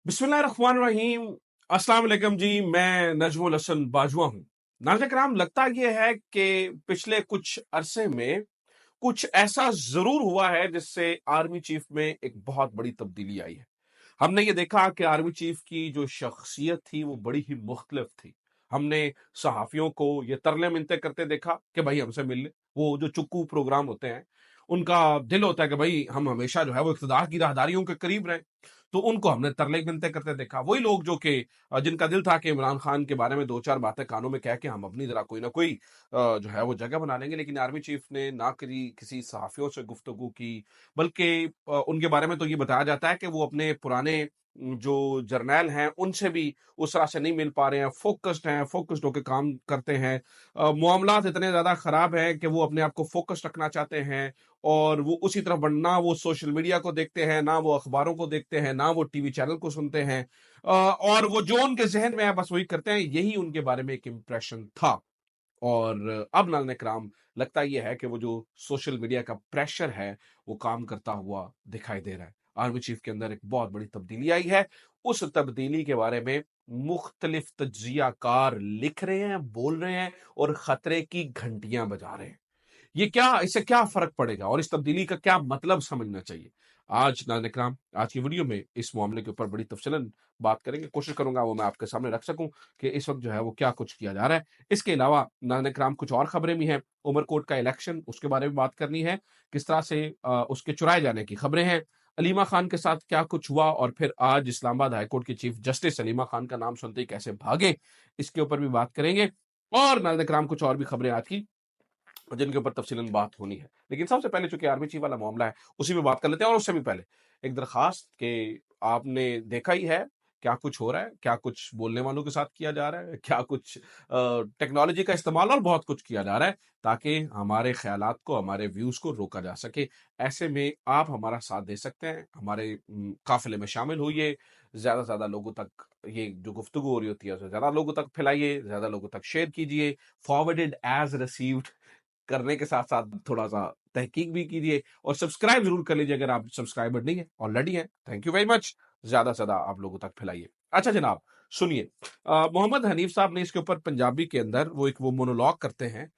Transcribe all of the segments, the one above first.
बिस्मिल्लाहिर्रहमानिर्रहीम। अस्सलाम वालेकुम जी, मैं नजमुल हसन बाजवा हूँ। नाज़रीन किराम, लगता ये है कि पिछले कुछ अरसे में कुछ ऐसा जरूर हुआ है जिससे आर्मी चीफ में एक बहुत बड़ी तब्दीली आई है। हमने ये देखा कि आर्मी चीफ की जो शख्सियत थी वो बड़ी ही मुख्तलिफ थी। हमने सहाफियों को ये तरले मिनते करते देखा कि भाई हमसे मिल ले। वो जो चुक्कू प्रोग्राम होते हैं, उनका दिल होता है कि भाई हम हमेशा जो है वो इख्तिदार की राहदारियों के करीब रहें। तो उनको हमने तरले मिनते करते देखा। वही लोग जो कि जिनका दिल था कि इमरान खान के बारे में दो चार बातें कानों में कह के हम अपनी जरा कोई ना कोई जो है वो जगह बना लेंगे, लेकिन आर्मी चीफ ने ना करी किसी सहाफियों से गुफ्तगू की, बल्कि उनके बारे में तो ये बताया जाता है कि वो अपने पुराने जो जर्नैल हैं उनसे भी उस तरह से नहीं मिल पा रहे हैं, फोकस्ड होकर काम करते हैं। मामलात इतने ज्यादा खराब हैं कि वो अपने आप को फोकस्ड रखना चाहते हैं, और वो उसी तरफ बढ़ना, वो सोशल मीडिया को देखते हैं ना, वो अखबारों को देखते हैं ना, वो टीवी चैनल को सुनते हैं। और वो जो उनके जहन में है बस वही करते हैं। यही उनके बारे में एक इम्प्रेशन था। और अब नाज़रीन कराम, लगता यह है कि वो जो सोशल मीडिया का प्रेशर है वो काम करता हुआ दिखाई दे रहा है। आर्मी चीफ के अंदर एक बहुत बड़ी तब्दीली आई है। उस तब्दीली के बारे में मुख्तलिफ तज्जियाकार लिख रहे हैं, बोल रहे हैं और खतरे की घंटियां बजा रहे हैं। ये क्या, इससे क्या फर्क पड़ेगा और इस तब्दीली का क्या मतलब समझना चाहिए? आज नाज़रीन इकराम, आज की वीडियो में इस मामले के ऊपर बड़ी तफसीलन बात करेंगे। कोशिश करूंगा वो मैं आपके सामने रख सकूं कि इस वक्त जो है वो क्या कुछ किया जा रहा है। इसके अलावा नाज़रीन इकराम कुछ और खबरें भी हैं। उमरकोट का इलेक्शन, उसके बारे में बात करनी है, किस तरह से उसके चुराए जाने की खबरें हैं। अलीमा खान के साथ क्या कुछ हुआ, और फिर आज इस्लामाबाद हाईकोर्ट की चीफ जस्टिस अलीमा खान का नाम सुनते ही कैसे भागे, इसके ऊपर भी बात करेंगे। और नाज़रीन इकराम कुछ और भी खबरें आज की जिनके ऊपर तफसीलन बात होनी है। लेकिन सबसे पहले चूंकि आर्मी चीफ वाला मामला है उसी में बात कर लेते हैं। और उससे भी पहले एक दरखास्त कि आपने देखा ही है क्या कुछ हो रहा है, क्या कुछ बोलने वालों के साथ किया जा रहा है, क्या कुछ टेक्नोलॉजी का इस्तेमाल और बहुत कुछ किया जा रहा है ताकि हमारे ख्यालात को, हमारे व्यूज को रोका जा सके। ऐसे में आप हमारा साथ दे सकते हैं, हमारे काफिले में शामिल होइए, ज्यादा से ज्यादा लोगों तक ये जो गुफ्तगू हो रही होती है उसे ज्यादा लोगों तक फैलाइए, ज्यादा लोगों तक शेयर कीजिए। फॉरवर्डेड एज रिसीव्ड करने के साथ साथ थोड़ा सा तहकीक भी कीजिए और सब्सक्राइब जरूर कर लीजिए अगर आप सब्सक्राइबर नहीं है, ऑलरेडी है। Thank you very much. ज्यादा से ज्यादा आप लोगों तक फैलाइए। अच्छा जनाब, सुनिए, मोहम्मद हनीफ साहब ने इसके ऊपर पंजाबी के अंदर वो मोनोलॉग करते हैं।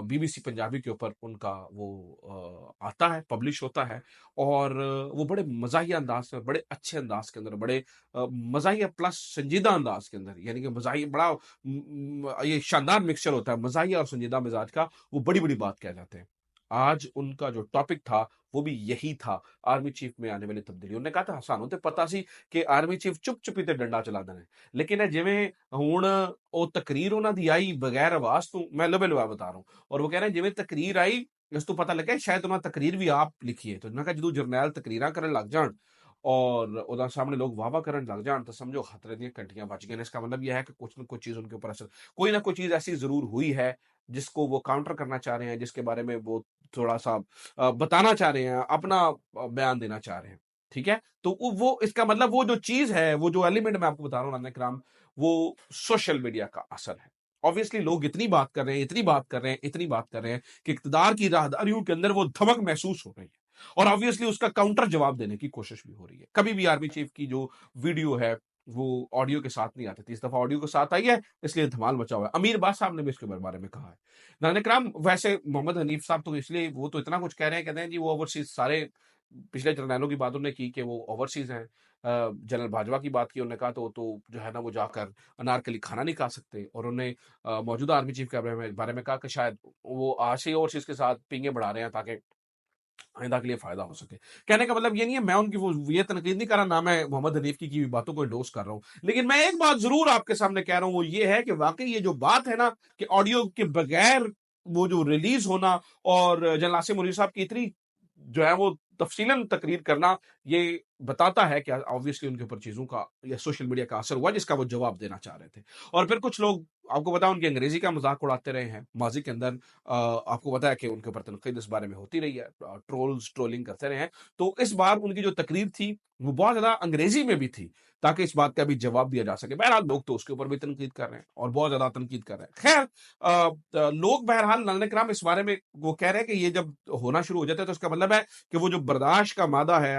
बीबीसी पंजाबी के ऊपर उनका वो आता है, पब्लिश होता है। और वो बड़े मजाहिया अंदाज में, बड़े अच्छे अंदाज के अंदर, बड़े मजाहिया प्लस संजीदा अंदाज के अंदर, यानी कि मजाहिया बड़ा ये शानदार मिक्सचर होता है मजाहिया और संजीदा मिजाज का। वो बड़ी बड़ी बात कह जाते हैं। आज उनका जो टॉपिक था वो भी यही था, आर्मी चीफ में आने वाली तब्दीली। उन्होंने कहा था ਸਾਨੂੰ ਤੇ ਪਤਾ ਸੀ ਕਿ ਆਰਮੀ ਚੀਫ ਚੁੱਪ ਚੁਪੀ ਤੇ ਡੰਡਾ ਚਲਾ ਦੇਣਾ, लेकिन जिवें ਹੁਣ ਉਹ ਤਕਰੀਰ ਉਹਨਾਂ ਦੀ ਆਈ ਬਗੈਰ ਆਵਾਜ਼ ਤੋਂ, मैं लबे लुआ बता रहा हूं, और वो कह रहे हैं जिवें तकरीर आई ਇਸ ਤੋਂ ਪਤਾ ਲੱਗਾ ਸ਼ਾਇਦ ਉਹਨਾਂ ਤਕਰੀਰ ਵੀ ਆਪ ਲਿਖੀ ਹੈ। तो मैं कहा ਜਦੋਂ ਜਰਨੈਲ ਤਕਰੀਰਾਂ ਕਰਨ ਲੱਗ ਜਾਣ और ਉਹਦਾ सामने लोग वाह करन लग जान तो समझो खतरे दी घंटियां बज गई। इसका मतलब यह है कि कुछ न कुछ चीज उनके ऊपर असर, कोई ना कोई चीज ऐसी जरूर हुई है जिसको वो काउंटर करना चाह रहे हैं, जिसके बारे में वो थोड़ा सा बताना चाह रहे हैं, अपना बयान देना चाह रहे हैं। ठीक है, तो वो इसका मतलब वो जो चीज है, वो जो एलिमेंट मैं आपको बता रहा हूँ नाना कराम, वो सोशल मीडिया का असर है। ऑब्वियसली लोग इतनी बात कर रहे हैं, इतनी बात कर रहे हैं, इतनी बात कर रहे हैं कि इक्तदार की राहदारियों के अंदर वो धमक महसूस हो रही है, और ऑब्वियसली उसका काउंटर जवाब देने की कोशिश भी हो रही है। कभी भी आर्मी चीफ की जो वीडियो है वो ऑडियो के साथ नहीं आती थी, इस दफा ऑडियो के साथ आई है, इसलिए धमाल मचा हुआ है। अमीर बास साहब ने भी इसके बारे में कहा है। नाना कराम, वैसे मोहम्मद हनीफ साहब तो इसलिए वो तो इतना कुछ कह रहे हैं, कहते हैं जी वो ओवरसीज सारे पिछले जर्नैलों की बात उन्होंने की कि वो ओवरसीज हैं। जनरल बाजवा की बात की, उन्होंने कहा तो जो है ना वो जाकर अनारकली खाना नहीं खा सकते, और उन्होंने मौजूदा आर्मी चीफ के बारे में कहा कि शायद वो आज से ओवरसीज के साथ पिंगे बढ़ा रहे हैं ताकि आइंदा के लिए फायदा हो सके। कहने का मतलब ये नहीं है मैं उनकी वो ये तनकीद नहीं कर रहा, ना मैं मोहम्मद हनीफ की हुई बातों को इंडोर्स कर रहा हूँ, लेकिन मैं एक बात जरूर आपके सामने कह रहा हूँ, वो ये है कि वाकई ये जो बात है ना कि ऑडियो के बगैर वो जो रिलीज होना और जनरल आसिम मुनीर साहब की इतनी जो है वो तफसीलन तकरीर करना, ये बताता है कि ऑब्वियसली उनके ऊपर चीजों का या सोशल मीडिया का असर हुआ जिसका वो जवाब देना चाह रहे थे। और फिर कुछ लोग, आपको पता है, उनकी अंग्रेजी का मजाक उड़ाते रहे हैं माजी के अंदर। आपको पता है कि उनके ऊपर तनकीद इस बारे में होती रही है, ट्रोलिंग करते रहे हैं। तो इस बार उनकी जो तकरीर थी वो बहुत ज्यादा अंग्रेजी में भी थी ताकि इस बात का भी जवाब दिया जा सके। बहरहाल लोग तो उसके ऊपर भी तनकीद कर रहे हैं और बहुत ज्यादा तनकीद कर रहे हैं। खैर, लोग बहरहाल नाज़रीन कराम इस बारे में वो कह रहे हैं कि ये जब होना शुरू हो जाता है तो इसका मतलब है कि वो जो बर्दाश्त का मादा है,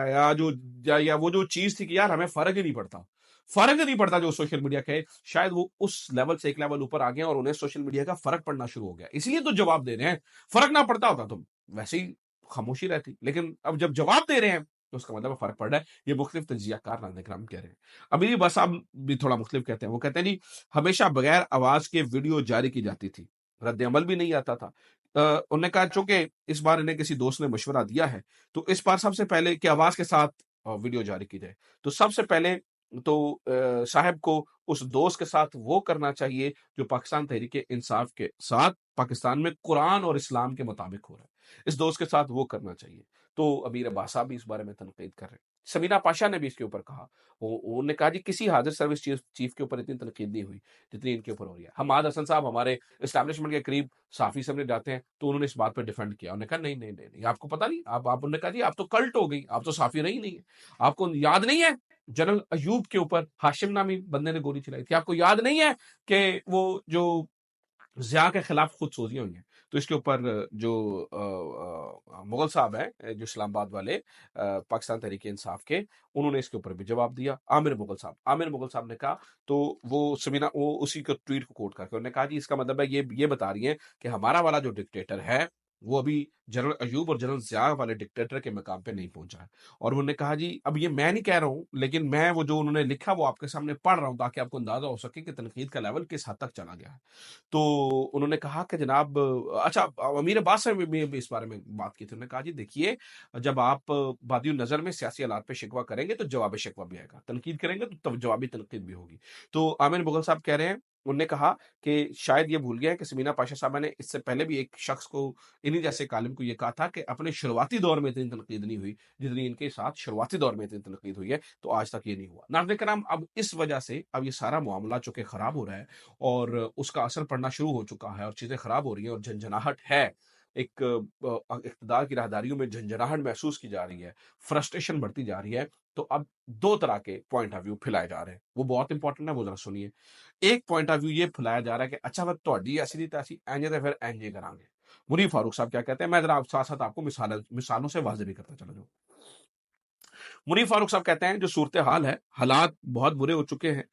या वो जो चीज थी कि यार हमें फर्क ही नहीं पड़ता जो सोशल मीडिया कहे, शायद वो उस लेवल से एक लेवल ऊपर आ गए और उन्हें सोशल मीडिया का फर्क पड़ना शुरू हो गया, इसलिए तो जवाब दे रहे हैं। फर्क ना पड़ता होता तो वैसे ही खामोशी रहती, लेकिन अब जब जवाब दे रहे हैं तो उसका मतलब फर्क पड़ रहा है। ये मुख्तलिफ तजियाकार नाज़रीन किराम कह रहे हैं। अभी बस आप भी थोड़ा मुख्तलिफ कहते हैं। वो कहते हैं जी हमेशा बगैर आवाज के वीडियो जारी की जाती थी, रद्द अमल भी नहीं आता था। उन्होंने कहा चूंकि इस बार इन्हें किसी दोस्त ने मशवरा दिया है, तो इस बार सबसे पहले कि आवाज के साथ वीडियो जारी की जाए, तो सबसे पहले तो साहब को उस दोस्त के साथ वो करना चाहिए जो पाकिस्तान तहरीक इंसाफ के साथ पाकिस्तान में कुरान और इस्लाम के मुताबिक हो रहा है, इस दोस्त के साथ वो करना चाहिए। तो अमीर अब्बास साहब भी इस बारे में तनकीद कर रहे हैं। समीना पाशा ने भी इसके ऊपर कहा, उन्होंने कहा जी किसी हाजिर सर्विस चीफ के ऊपर इतनी तनकीद नहीं हुई जितनी इनके ऊपर हो रही है। हमाद हसन साहब हमारे इस्टेब्लिशमेंट के करीब साफी सामने जाते हैं, तो उन्होंने इस बात पर डिफेंड किया। उन्होंने कहा नहीं नहीं नहीं नहीं, आपको पता नहीं, आप उन्होंने कहा जी आप तो कल्ट हो गई, आप तो साफी रही नहीं है, आपको याद नहीं है जनरल अयूब के ऊपर हाशिम नामी बंदे ने गोली चलाई थी, आपको याद नहीं है कि वो जो ज़िया के खिलाफ खुद सोजियां हुई हैं। तो इसके ऊपर जो मुगल साहब हैं जो इस्लामाबाद वाले पाकिस्तान तहरीक इंसाफ के, उन्होंने इसके ऊपर भी जवाब दिया। आमिर मुगल साहब ने कहा, तो वो समीना वो उसी को ट्वीट को कोट करके उन्होंने कहा जी इसका मतलब है ये बता रही है कि हमारा वाला जो डिक्टेटर है वो अभी जनरल अयूब और जनरल ज़िया वाले डिक्टेटर के मकाम पे नहीं पहुंचा है। और उन्होंने कहा जी अब ये मैं नहीं कह रहा हूं, लेकिन मैं वो जो उन्होंने लिखा वो आपके सामने पढ़ रहा हूं ताकि आपको अंदाजा हो सके कि तनकीद का लेवल किस हद तक चला गया है। तो उन्होंने कहा कि जनाब अच्छा अमीर अब्बास से भी इस बारे में बात की थी। उन्होंने कहा जी देखिए जब आप बादियो नज़र में सियासी हालात पे शिकवा करेंगे तो जवाब शिकवा भी आएगा, तनकीद करेंगे तो तब जवाबी तनकीद भी होगी। तो आमिर मुगल साहब कह रहे हैं, उन्होंने कहा कि शायद ये भूल गया है कि समीना पाशा साहबा ने इससे पहले भी एक शख्स को इन्हीं जैसे कालिम को ये कहा था कि अपने शुरुआती दौर में इतनी तनकीद नहीं हुई जितनी इनके साथ शुरुआती दौर में इतनी तनकीद हुई है, तो आज तक ये नहीं हुआ। नाज़रीन करम अब इस वजह से अब ये सारा मामला चूंकि खराब हो रहा है और उसका असर पड़ना शुरू हो चुका है और चीज़ें खराब हो रही हैं और झंझनाहट है, एक इक़्तिदार की राहदारियों में झंझनाहट महसूस की जा रही है, फ्रस्ट्रेशन बढ़ती जा रही है, तो अब 2 तरह के पॉइंट ऑफ व्यू फैलाए जा रहे हैं। वो बहुत इंपॉर्टेंट है, वो ज़रा सुनिए। एक पॉइंट ऑफ व्यू ये फैलाया जा रहा है कि अच्छा फिर तुहाडी ऐसी दी तैसी इंज ते फिर इंज ही करांगे। मुनीर फारूक साहब क्या कहते हैं, मैं ज़रा साथ-साथ आपको मिसालों से वाज़ेह भी करता चला जाऊँ। मुनीर फारूक साहब कहते हैं जो सूरत हाल है, हालात बहुत बुरे हो चुके हैं।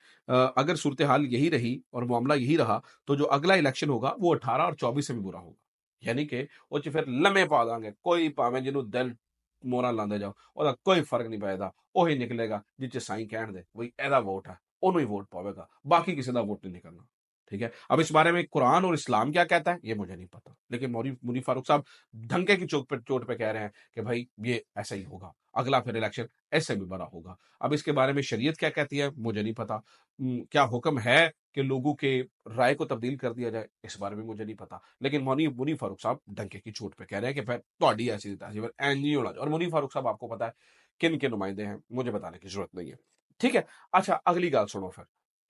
अगर सूरत हाल यही रही और मामला यही रहा तो जो अगला इलेक्शन होगा वो 18 और 24 से भी बुरा होगा। यानी कि वो च फिर लम्हे पा देंगे, कोई भावें जिन्हों दिल मोहरा लांदे जाओ ਉਹਦਾ कोई फर्क नहीं पैदा, ਉਹੀ निकलेगा जिस साईं कहण दे वही एदा वोट है, ਉਹਨੂੰ ही वोट पावेगा, बाकी किसी का वोट नहीं निकलना। ठीक है, अब इस बारे में कुरान और इस्लाम क्या कहता है ये मुझे नहीं पता, लेकिन मुनीर फारूक साहब ढंके की चोट पे कह रहे हैं कि भाई ये ऐसा ही होगा, अगला फिर इलेक्शन ऐसे भी बड़ा होगा। अब इसके बारे में शरीयत क्या कहती है मुझे नहीं पता। क्या हुक्म है कि लोगों के राय को तब्दील कर दिया जाए, इस बारे में मुझे नहीं पता। लेकिन मुनीर फारूक साहब डंके की चोट पे कह रहे हैं कि फिर ਤੁਹਾਡੀ ऐसी तैसी फिर ऐंज नहीं होना चाहिए। और मुनीर फारूक साहब आपको पता है किन के नुमाइंदे हैं, मुझे बताने की जरूरत नहीं है। ठीक है, अच्छा अगली गाल सुनो, फिर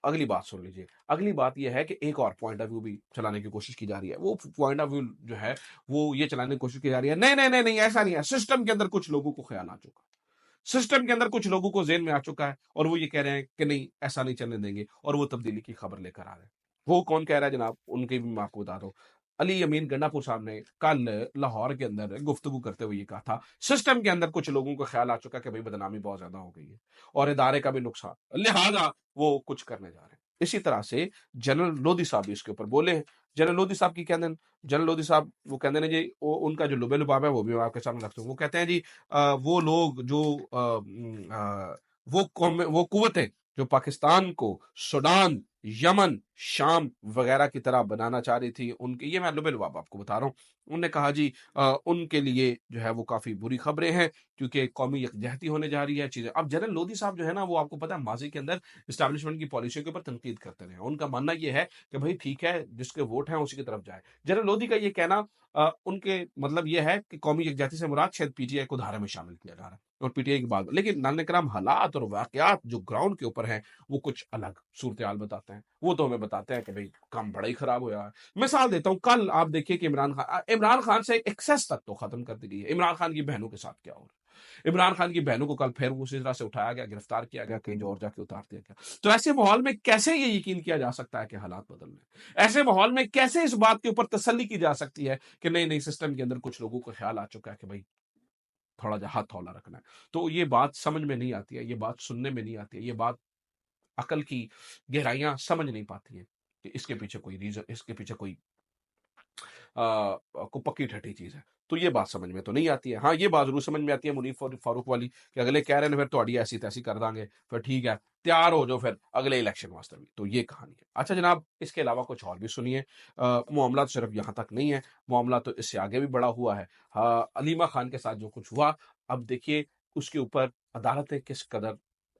अगली बात सुन लीजिए। अगली बात यह है कि एक और पॉइंट ऑफ व्यू भी चलाने की कोशिश की जा रही है। वो पॉइंट ऑफ व्यू जो है वो ये चलाने की कोशिश की जा रही है, नहीं नहीं नहीं नहीं ऐसा नहीं है, सिस्टम के अंदर कुछ लोगों को ख्याल आ चुका, सिस्टम के अंदर कुछ लोगों को जेन में आ चुका है और वो ये कह रहे हैं कि नहीं ऐसा नहीं चलने देंगे और वो तब्दीली की खबर लेकर आ रहे हैं। वो कौन कह रहा है जनाब, उनकी भी मैं आपको बता दूं। अली अमीन गंडापुर साहब ने कल लाहौर के अंदर गुफ्तगू करते हुए ये कहा था, सिस्टम के अंदर कुछ लोगों को ख्याल आ चुका कि भाई बदनामी बहुत ज्यादा हो गई है और इदारे का भी नुकसान, लिहाजा वो कुछ करने जा रहे हैं। इसी तरह से जनरल लोधी साहब भी इसके ऊपर बोले हैं। जनरल लोधी साहब की कहते हैं, जनरल लोधी साहब वो कहते हैं जी उनका जो लुबे लुबाब है वो भी मैं आपके सामने रखता हूँ। वो कहते हैं जी वो लोग जो वो कुव्वतें जो पाकिस्तान को सूडान, यमन, शाम वगैरह की तरह बनाना चाह रही थी, उनके ये मैं लुबे लुबाब आपको बता रहा हूँ। उन्होंने कहा जी उनके लिए जो है वो काफ़ी बुरी खबरें हैं क्योंकि कौमी यकजहती होने जा रही है चीज़ें। अब जनरल लोधी साहब जो है ना वो आपको पता है माजी के अंदर इस्टेब्लिशमेंट की पॉलिसियों के ऊपर तनकीद करते रहे। उनका मानना ये है कि भाई ठीक है जिसके वोट हैं उसी की तरफ जाए। जनरल लोधी का ये कहना उनके मतलब ये है कि कौमी यकजहती से मुराद शायद पीटीआई को धारा में शामिल किया जा रहा है और पीटीआई की बात, लेकिन नाज़रीन कराम हालात और वाकयात जो ग्राउंड के ऊपर हैं वो कुछ अलग सूरत हाल बताते हैं। वो तो हमें बताते हैं कि भाई काम बड़ा ही खराब हुआ है। मिसाल देता हूँ, कल आप देखिए कि इमरान खान से एक्सेस तक तो खत्म कर दी गई है। इमरान खान की बहनों के साथ क्या हो रहा है, इमरान खान की बहनों को कल फिर उसी तरह से उठाया गया, गिरफ्तार किया गया, कहीं और जाके उतार दिया गया। तो ऐसे माहौल में कैसे ये यकीन किया जा सकता है कि हालात बदल रहे हैं? ऐसे माहौल में कैसे इस बात के ऊपर तसल्ली की जा सकती है कि नहीं नहीं सिस्टम के अंदर कुछ लोगों को ख्याल आ चुका है कि भाई تھوڑا جا ہاتھ ہولا رکھنا ہے. تو یہ بات سمجھ میں نہیں آتی ہے, یہ بات سننے میں نہیں آتی ہے, یہ بات عقل کی گہرائیاں سمجھ نہیں پاتی ہیں کہ اس کے پیچھے کوئی ریزن, اس کے پیچھے کوئی کو پکی ٹھٹی چیز ہے. تو یہ بات سمجھ میں تو نہیں آتی ہے. ہاں یہ بات ضرور سمجھ میں آتی ہے منیف فاروق والی کہ اگلے کہہ رہے ہیں پھر تھوڑی ایسی تیسی کر دیں گے, پھر ٹھیک ہے تیار ہو جو پھر اگلے الیکشن واسطے بھی. تو یہ کہانی ہے. اچھا جناب, اس کے علاوہ کچھ اور بھی سنیے. معاملہ تو صرف یہاں تک نہیں ہے, معاملہ تو اس سے آگے بھی بڑا ہوا ہے. علیمہ خان کے ساتھ جو کچھ ہوا, اب دیکھیے اس کے اوپر عدالتیں کس قدر,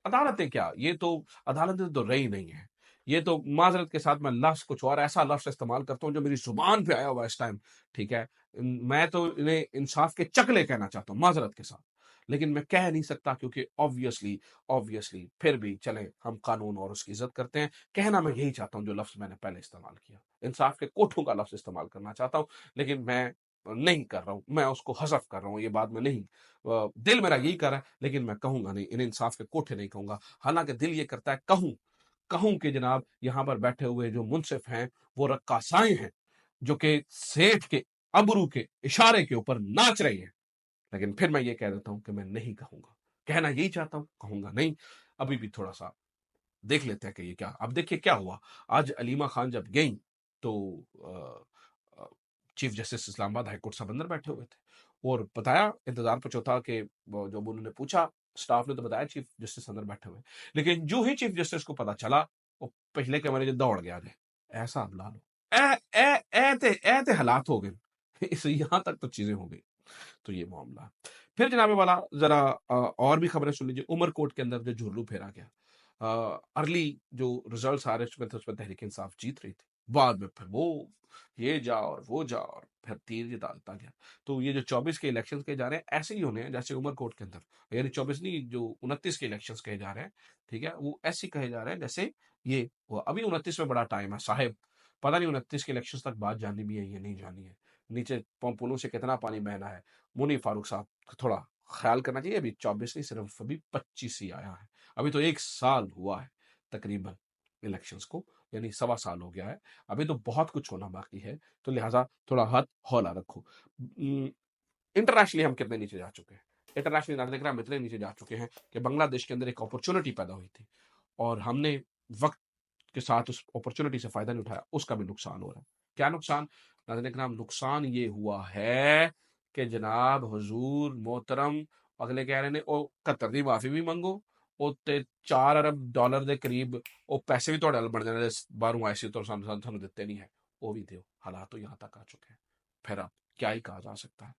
عدالتیں کیا, یہ تو عدالتیں تو رہی نہیں ہیں. یہ تو معذرت کے ساتھ میں لفظ کچھ اور ایسا لفظ استعمال کرتا ہوں جو میری زبان پہ آیا ہوا اس ٹائم, ٹھیک ہے. میں تو انہیں انصاف کے چکلے کہنا چاہتا ہوں معذرت کے ساتھ, لیکن میں کہہ نہیں سکتا کیونکہ obviously پھر بھی چلیں ہم قانون اور اس کی عزت کرتے ہیں. کہنا میں یہی چاہتا ہوں جو لفظ میں نے پہلے استعمال کیا, انصاف کے کوٹھوں کا لفظ استعمال کرنا چاہتا ہوں, لیکن میں نہیں کر رہا ہوں, میں اس کو حذف کر رہا ہوں. یہ بات میں نہیں, دل میرا یہی کر رہا ہے لیکن میں کہوں گا نہیں, انہیں انصاف کے کوٹھے نہیں کہوں گا. حالانکہ دل یہ کرتا ہے کہوں کہ جناب یہاں پر بیٹھے ہوئے جو منصف ہیں وہ رقاصائیں ہیں جو کہ سیٹھ کے ابرو کے اشارے کے اوپر ناچ رہی ہیں. لیکن پھر میں یہ کہہ دیتا ہوں کہ میں نہیں کہوں گا, کہنا یہی چاہتا ہوں, کہوں گا نہیں. ابھی بھی تھوڑا سا دیکھ لیتے ہیں کہ یہ کیا. اب دیکھیے کیا ہوا. آج علیمہ خان جب گئیں تو چیف جسٹس اسلام آباد ہائی کورٹ صاحب اندر بیٹھے ہوئے تھے, اور بتایا انتظار پہ تھا کہ جب انہوں نے پوچھا اسٹاف نے تو بتایا چیف جسٹس اندر بیٹھے ہوئے. لیکن جو ہی چیف جسٹس کو پتا چلا وہ پہلے کمرے دوڑ گیا جائے, ایسا اب لا لو, ایتے حالات ہو گئے. اس یہاں تک تو چیزیں ہو گئی. تو یہ معاملہ ہے. پھر جناب والا ذرا اور بھی خبریں سن لیجیے. عمر کوٹ کے اندر جو جھرلو پھیرا گیا, ارلی جو ریزلٹس آ رہے تھے اس میں تحریک انصاف جیت رہی تھی, بعد میں پھر وہ یہ جا اور وہ جا اور پھر تیر یہ ڈالتا گیا. تو یہ جو 24 کے الیکشن کہے جا رہے ہیں ایسے ہی ہونے ہیں جیسے عمر کوٹ کے اندر, یعنی 24 نہیں جو 29 کے الیکشن کہے جا رہے ہیں, ٹھیک ہے, وہ ایسے کہے جا رہے ہیں جیسے یہ ہوا. ابھی 29 میں بڑا ٹائم ہے صاحب, پتہ نہیں 29 کے الیکشن تک بات جاننی بھی ہے یا نہیں جانی ہے, نیچے پلوں سے کتنا پانی بہنا ہے. منیف فاروق صاحب تھوڑا خیال کرنا چاہیے. ابھی 24 نہیں, صرف ابھی 25 ہی آیا ہے. ابھی تو 1 سال ہوا ہے تقریباً الیکشنز کو, یعنی 1.25 سال ہو گیا ہے. ابھی تو بہت کچھ ہونا باقی ہے, تو لہٰذا تھوڑا ہاتھ ہولا رکھو. انٹرنیشنلی ہم کتنے نیچے جا چکے ہیں, انٹرنیشنلی ناظرین ہم اتنے نیچے جا چکے ہیں کہ بنگلہ دیش کے اندر ایک اپرچونٹی پیدا ہوئی تھی اور ہم نے وقت کے ساتھ اس اپرچونٹی سے فائدہ نہیں اٹھایا, اس کا بھی نقصان ہو رہا ہے. کیا نقصان ناظرین کرام؟ نقصان یہ ہوا ہے کہ جناب حضور محترم اگلے کہہ رہے ہیں او قطر دی معافی بھی منگو, او تے $4 ارب دے قریب او پیسے بھی تھوڑے بڑھ جانے باہروں آئے سی تو سانو دیتے نہیں ہے, وہ بھی دیو. حالات تو یہاں تک آ چکے ہیں, پھر اب کیا ہی کہا جا سکتا ہے.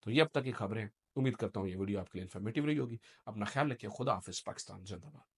تو یہ اب تک کی خبریں, امید کرتا ہوں یہ ویڈیو آپ کے لیے انفارمیٹیو رہی ہوگی. اپنا خیال رکھیے, خدا حافظ. پاکستان زندہ باد.